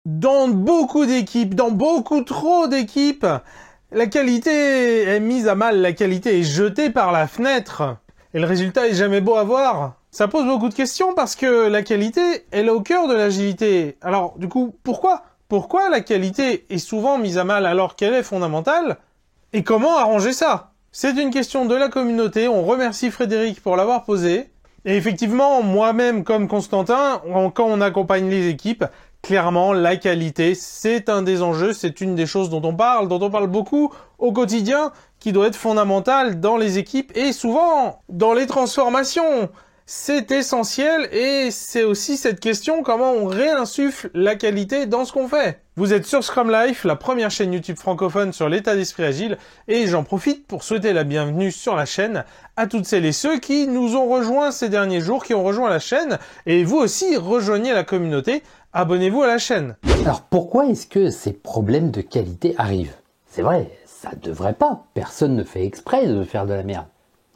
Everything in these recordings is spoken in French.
Dans beaucoup d'équipes, dans beaucoup trop d'équipes, la qualité est mise à mal, la qualité est jetée par la fenêtre. Et le résultat est jamais beau à voir. Ça pose beaucoup de questions parce que la qualité, elle est au cœur de l'agilité. Alors, du coup, pourquoi? Pourquoi la qualité est souvent mise à mal alors qu'elle est fondamentale? Et comment arranger ça? C'est une question de la communauté, on remercie Frédéric pour l'avoir posée. Et effectivement, moi-même comme Constantin, quand on accompagne les équipes, clairement, la qualité, c'est un des enjeux, c'est une des choses dont on parle beaucoup au quotidien, qui doit être fondamentale dans les équipes et souvent dans les transformations. C'est essentiel et c'est aussi cette question comment on réinsuffle la qualité dans ce qu'on fait. Vous êtes sur Scrum Life, la première chaîne YouTube francophone sur l'état d'esprit agile et j'en profite pour souhaiter la bienvenue sur la chaîne à toutes celles et ceux qui nous ont rejoints ces derniers jours, qui ont rejoint la chaîne et vous aussi rejoignez la communauté, abonnez-vous à la chaîne. Alors pourquoi est-ce que ces problèmes de qualité arrivent? C'est vrai, ça devrait pas, personne ne fait exprès de faire de la merde.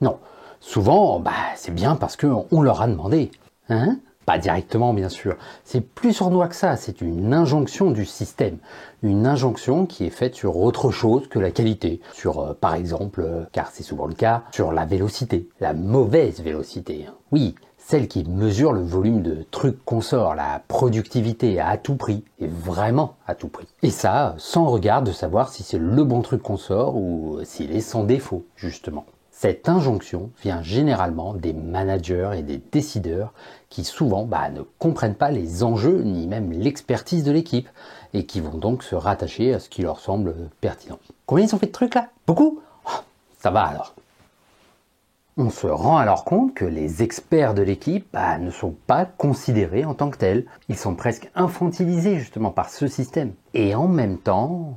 Non. Souvent, c'est bien parce qu'on leur a demandé. Hein? Pas directement, bien sûr. C'est plus sournois que ça. C'est une injonction du système. Une injonction qui est faite sur autre chose que la qualité. Sur, par exemple, car c'est souvent le cas, sur la vélocité. La mauvaise vélocité. Oui, celle qui mesure le volume de trucs qu'on sort, la productivité à tout prix. Et vraiment à tout prix. Et ça, sans regard de savoir si c'est le bon truc qu'on sort ou s'il est sans défaut, justement. Cette injonction vient généralement des managers et des décideurs qui souvent ne comprennent pas les enjeux ni même l'expertise de l'équipe et qui vont donc se rattacher à ce qui leur semble pertinent. Combien ils ont fait de trucs là? Beaucoup? Ça va alors. On se rend alors compte que les experts de l'équipe ne sont pas considérés en tant que tels. Ils sont presque infantilisés justement par ce système. Et en même temps,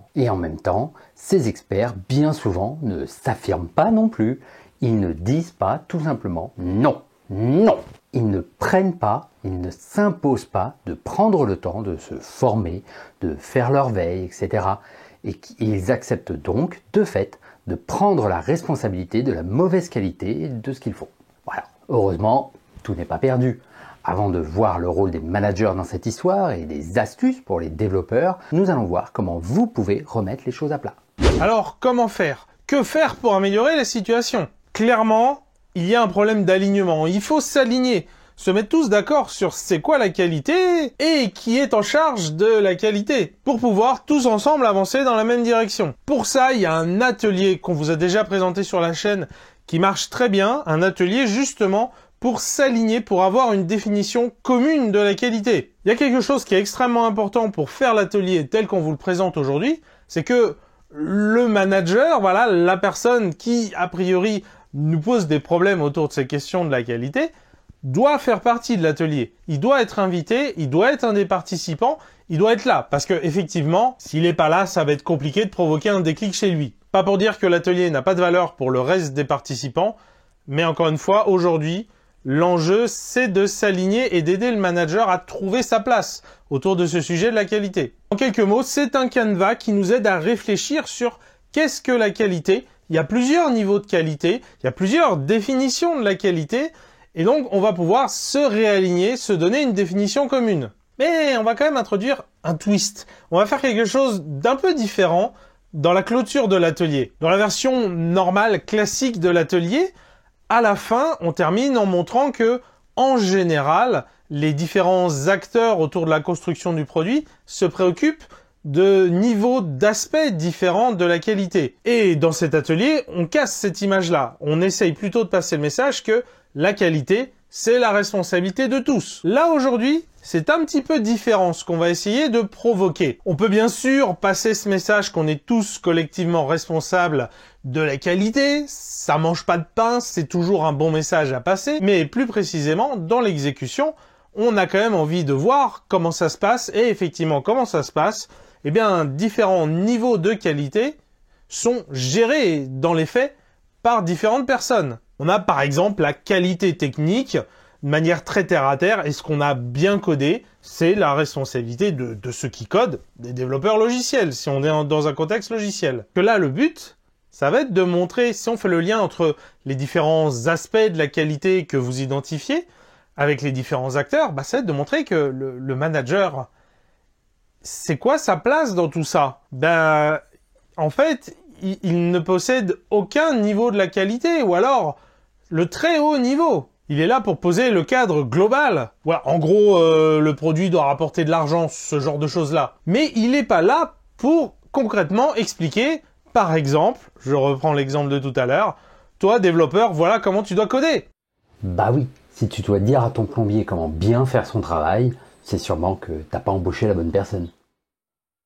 ces experts bien souvent ne s'affirment pas non plus. Ils ne disent pas tout simplement non, non. Ils ne prennent pas, ils ne s'imposent pas de prendre le temps de se former, de faire leur veille, etc. Et ils acceptent donc de fait de prendre la responsabilité de la mauvaise qualité de ce qu'ils font. Voilà. Heureusement, tout n'est pas perdu. Avant de voir le rôle des managers dans cette histoire et des astuces pour les développeurs, nous allons voir comment vous pouvez remettre les choses à plat. Alors, comment faire? Que faire pour améliorer la situation? Clairement, il y a un problème d'alignement. Il faut s'aligner, se mettre tous d'accord sur c'est quoi la qualité et qui est en charge de la qualité pour pouvoir tous ensemble avancer dans la même direction. Pour ça, il y a un atelier qu'on vous a déjà présenté sur la chaîne qui marche très bien, un atelier justement pour s'aligner, pour avoir une définition commune de la qualité. Il y a quelque chose qui est extrêmement important pour faire l'atelier tel qu'on vous le présente aujourd'hui, c'est que le manager, voilà, la personne qui a priori nous pose des problèmes autour de ces questions de la qualité, doit faire partie de l'atelier. Il doit être invité, il doit être un des participants, il doit être là. Parce que effectivement, s'il n'est pas là, ça va être compliqué de provoquer un déclic chez lui. Pas pour dire que l'atelier n'a pas de valeur pour le reste des participants, mais encore une fois, aujourd'hui, l'enjeu, c'est de s'aligner et d'aider le manager à trouver sa place autour de ce sujet de la qualité. En quelques mots, c'est un canevas qui nous aide à réfléchir sur qu'est-ce que la qualité. Il y a plusieurs niveaux de qualité, il y a plusieurs définitions de la qualité, et donc on va pouvoir se réaligner, se donner une définition commune. Mais on va quand même introduire un twist. On va faire quelque chose d'un peu différent dans la clôture de l'atelier. Dans la version normale, classique de l'atelier, à la fin, on termine en montrant que, en général, les différents acteurs autour de la construction du produit se préoccupent de niveaux d'aspects différents de la qualité. Et dans cet atelier, on casse cette image-là. On essaye plutôt de passer le message que la qualité, c'est la responsabilité de tous. Là, aujourd'hui, c'est un petit peu différent ce qu'on va essayer de provoquer. On peut bien sûr passer ce message qu'on est tous collectivement responsables de la qualité. Ça mange pas de pain, c'est toujours un bon message à passer. Mais plus précisément, dans l'exécution, on a quand même envie de voir comment ça se passe. Et effectivement, comment ça se passe? Eh bien, différents niveaux de qualité sont gérés dans les faits par différentes personnes. On a par exemple la qualité technique de manière très terre à terre et ce qu'on a bien codé, c'est la responsabilité de ceux qui codent, des développeurs logiciels, si on est dans un contexte logiciel. Que là, le but, ça va être de montrer, si on fait le lien entre les différents aspects de la qualité que vous identifiez avec les différents acteurs, ça va être de montrer que le manager, c'est quoi sa place dans tout ça? Ben, en fait, il ne possède aucun niveau de la qualité, ou alors le très haut niveau. Il est là pour poser le cadre global. Voilà, en gros, le produit doit rapporter de l'argent, ce genre de choses-là. Mais il n'est pas là pour concrètement expliquer, par exemple, je reprends l'exemple de tout à l'heure, toi, développeur, voilà comment tu dois coder. Bah oui, si tu dois dire à ton plombier comment bien faire son travail, c'est sûrement que t'as pas embauché la bonne personne.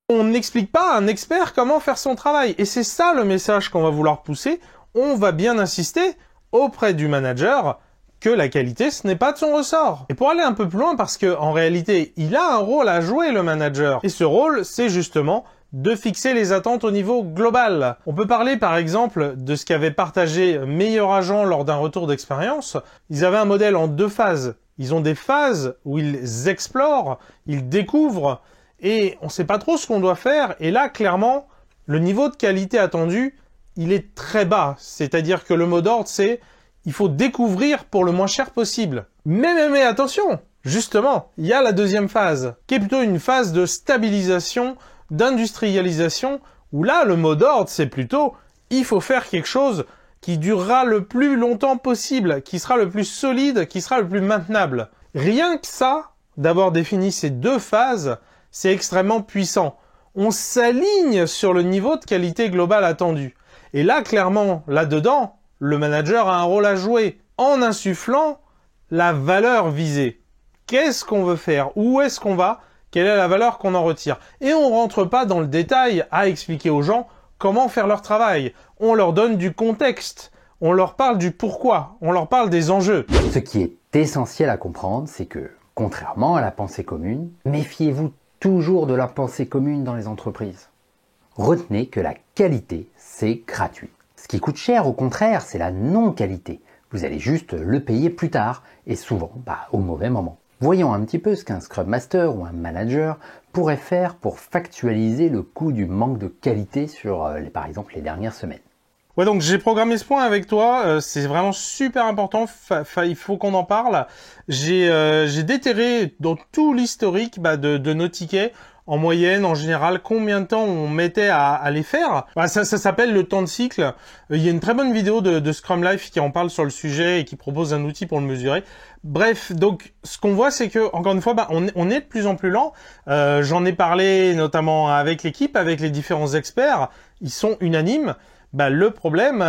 On n'explique pas à un expert comment faire son travail. Et c'est ça le message qu'on va vouloir pousser. On va bien insister auprès du manager que la qualité, ce n'est pas de son ressort. Et pour aller un peu plus loin, parce que en réalité, il a un rôle à jouer, le manager. Et ce rôle, c'est justement de fixer les attentes au niveau global. On peut parler par exemple de ce qu'avait partagé Meilleur Agent lors d'un retour d'expérience. Ils avaient un modèle en 2 phases. Ils ont des phases où ils explorent, ils découvrent, et on ne sait pas trop ce qu'on doit faire. Et là, clairement, le niveau de qualité attendu, il est très bas. C'est-à-dire que le mot d'ordre, c'est il faut découvrir pour le moins cher possible. Mais attention, justement, il y a la deuxième phase, qui est plutôt une phase de stabilisation, d'industrialisation, où là, le mot d'ordre, c'est plutôt il faut faire quelque chose qui durera le plus longtemps possible, qui sera le plus solide, qui sera le plus maintenable. Rien que ça, d'avoir défini ces 2 phases, c'est extrêmement puissant. On s'aligne sur le niveau de qualité globale attendu. Et là, clairement, là-dedans, le manager a un rôle à jouer en insufflant la valeur visée. Qu'est-ce qu'on veut faire? Où est-ce qu'on va? Quelle est la valeur qu'on en retire? Et on rentre pas dans le détail à expliquer aux gens comment faire leur travail. On leur donne du contexte. On leur parle du pourquoi. On leur parle des enjeux. Ce qui est essentiel à comprendre, c'est que, contrairement à la pensée commune, méfiez-vous toujours de la pensée commune dans les entreprises. Retenez que la qualité, c'est gratuit. Ce qui coûte cher, au contraire, c'est la non-qualité. Vous allez juste le payer plus tard, et souvent, au mauvais moment. Voyons un petit peu ce qu'un Scrum Master ou un manager pourrait faire pour factualiser le coût du manque de qualité sur, par exemple, les dernières semaines. Ouais, donc j'ai programmé ce point avec toi, c'est vraiment super important, il faut qu'on en parle. J'ai déterré dans tout l'historique de nos tickets, en moyenne, en général, combien de temps on mettait à les faire. Ça s'appelle le temps de cycle. Il y a une très bonne vidéo de Scrum Life qui en parle sur le sujet et qui propose un outil pour le mesurer. Bref, donc ce qu'on voit, c'est que encore une fois, on est de plus en plus lent. J'en ai parlé notamment avec l'équipe, avec les différents experts. Ils sont unanimes. Le problème,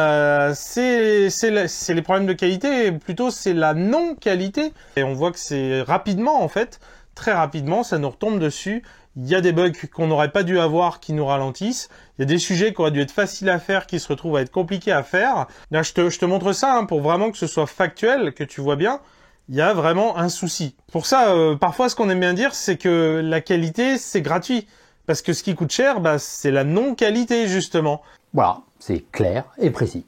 c'est les problèmes de qualité, plutôt c'est la non-qualité. Et on voit que c'est rapidement, en fait, très rapidement, ça nous retombe dessus. Il y a des bugs qu'on n'aurait pas dû avoir qui nous ralentissent. Il y a des sujets qui auraient dû être faciles à faire qui se retrouvent à être compliqués à faire. Là, je te montre ça pour vraiment que ce soit factuel, que tu vois bien. Il y a vraiment un souci. Pour ça, parfois, ce qu'on aime bien dire, c'est que la qualité, c'est gratuit. Parce que ce qui coûte cher, c'est la non-qualité, justement. Voilà, c'est clair et précis.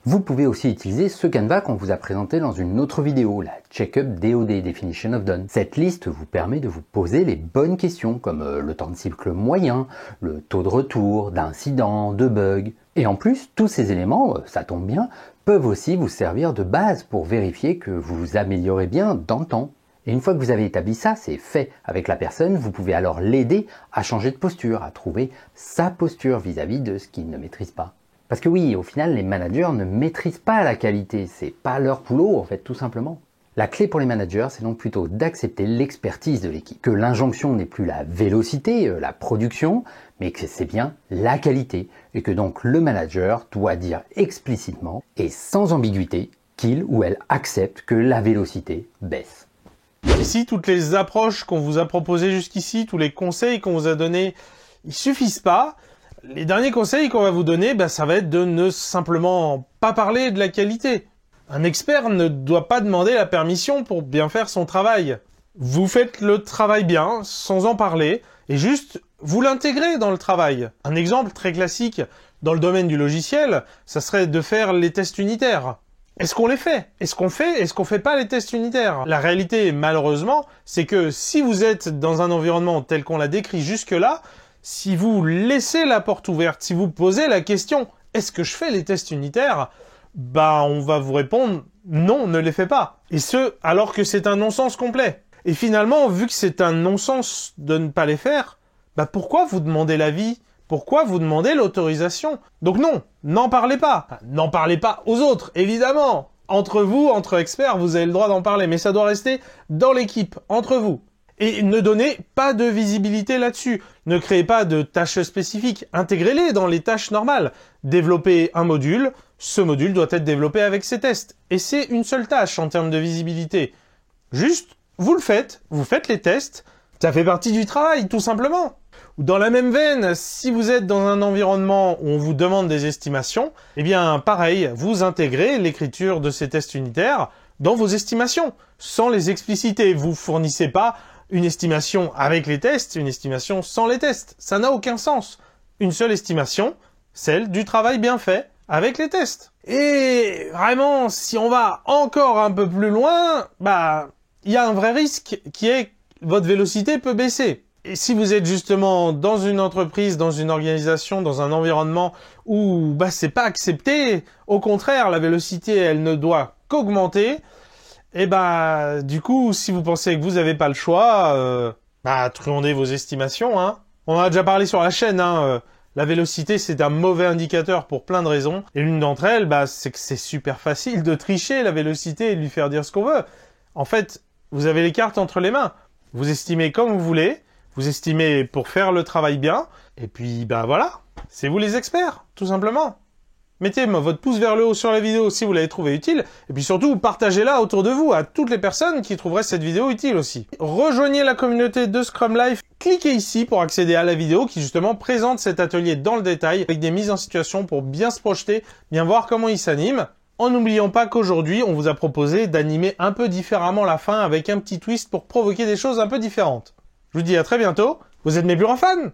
Vous pouvez aussi utiliser ce canevas qu'on vous a présenté dans une autre vidéo, la Checkup DOD, Definition of Done. Cette liste vous permet de vous poser les bonnes questions comme le temps de cycle moyen, le taux de retour, d'incidents, de bugs. Et en plus, tous ces éléments, ça tombe bien, peuvent aussi vous servir de base pour vérifier que vous vous améliorez bien dans le temps. Et une fois que vous avez établi ça, c'est fait avec la personne, vous pouvez alors l'aider à changer de posture, à trouver sa posture vis-à-vis de ce qu'il ne maîtrise pas. Parce que oui, au final, les managers ne maîtrisent pas la qualité, c'est pas leur boulot en fait, tout simplement. La clé pour les managers, c'est donc plutôt d'accepter l'expertise de l'équipe, que l'injonction n'est plus la vélocité, la production, mais que c'est bien la qualité, et que donc le manager doit dire explicitement et sans ambiguïté qu'il ou elle accepte que la vélocité baisse. Et si toutes les approches qu'on vous a proposées jusqu'ici, tous les conseils qu'on vous a donnés, ils suffisent pas, les derniers conseils qu'on va vous donner, ça va être de ne simplement pas parler de la qualité. Un expert ne doit pas demander la permission pour bien faire son travail. Vous faites le travail bien, sans en parler, et juste vous l'intégrez dans le travail. Un exemple très classique dans le domaine du logiciel, ça serait de faire les tests unitaires. Est-ce qu'on les fait? Est-ce qu'on fait pas les tests unitaires? La réalité, malheureusement, c'est que si vous êtes dans un environnement tel qu'on l'a décrit jusque-là, si vous laissez la porte ouverte, si vous posez la question « Est-ce que je fais les tests unitaires ?» on va vous répondre « Non, ne les fais pas ». Et ce, alors que c'est un non-sens complet. Et finalement, vu que c'est un non-sens de ne pas les faire, bah pourquoi vous demandez l'avis? Pourquoi vous demandez l'autorisation? Donc non, n'en parlez pas. Enfin, n'en parlez pas aux autres, évidemment. Entre vous, entre experts, vous avez le droit d'en parler, mais ça doit rester dans l'équipe, entre vous. Et ne donnez pas de visibilité là-dessus. Ne créez pas de tâches spécifiques. Intégrez-les dans les tâches normales. Développez un module. Ce module doit être développé avec ses tests. Et c'est une seule tâche en termes de visibilité. Juste, vous faites les tests. Ça fait partie du travail, tout simplement. Dans la même veine, si vous êtes dans un environnement où on vous demande des estimations, eh bien, pareil, vous intégrez l'écriture de ces tests unitaires dans vos estimations, sans les expliciter. Vous fournissez pas une estimation avec les tests, une estimation sans les tests. Ça n'a aucun sens. Une seule estimation, celle du travail bien fait avec les tests. Et vraiment, si on va encore un peu plus loin, bah, il y a un vrai risque qui est que votre vélocité peut baisser. Et si vous êtes justement dans une entreprise, dans une organisation, dans un environnement où bah, c'est pas accepté, au contraire, la vélocité, elle ne doit qu'augmenter, et bah du coup, si vous pensez que vous n'avez pas le choix, bah truandez vos estimations. Hein. On en a déjà parlé sur la chaîne. La vélocité, c'est un mauvais indicateur pour plein de raisons. Et l'une d'entre elles, bah, c'est que c'est super facile de tricher la vélocité et de lui faire dire ce qu'on veut. En fait, vous avez les cartes entre les mains. Vous estimez comme vous voulez. Vous estimez pour faire le travail bien. Et puis, bah voilà. C'est vous les experts, tout simplement. Mettez votre pouce vers le haut sur la vidéo si vous l'avez trouvée utile. Et puis surtout, partagez-la autour de vous à toutes les personnes qui trouveraient cette vidéo utile aussi. Rejoignez la communauté de Scrum Life. Cliquez ici pour accéder à la vidéo qui justement présente cet atelier dans le détail avec des mises en situation pour bien se projeter, bien voir comment il s'anime. En n'oubliant pas qu'aujourd'hui, on vous a proposé d'animer un peu différemment la fin avec un petit twist pour provoquer des choses un peu différentes. Je vous dis à très bientôt. Vous êtes mes plus grands fans!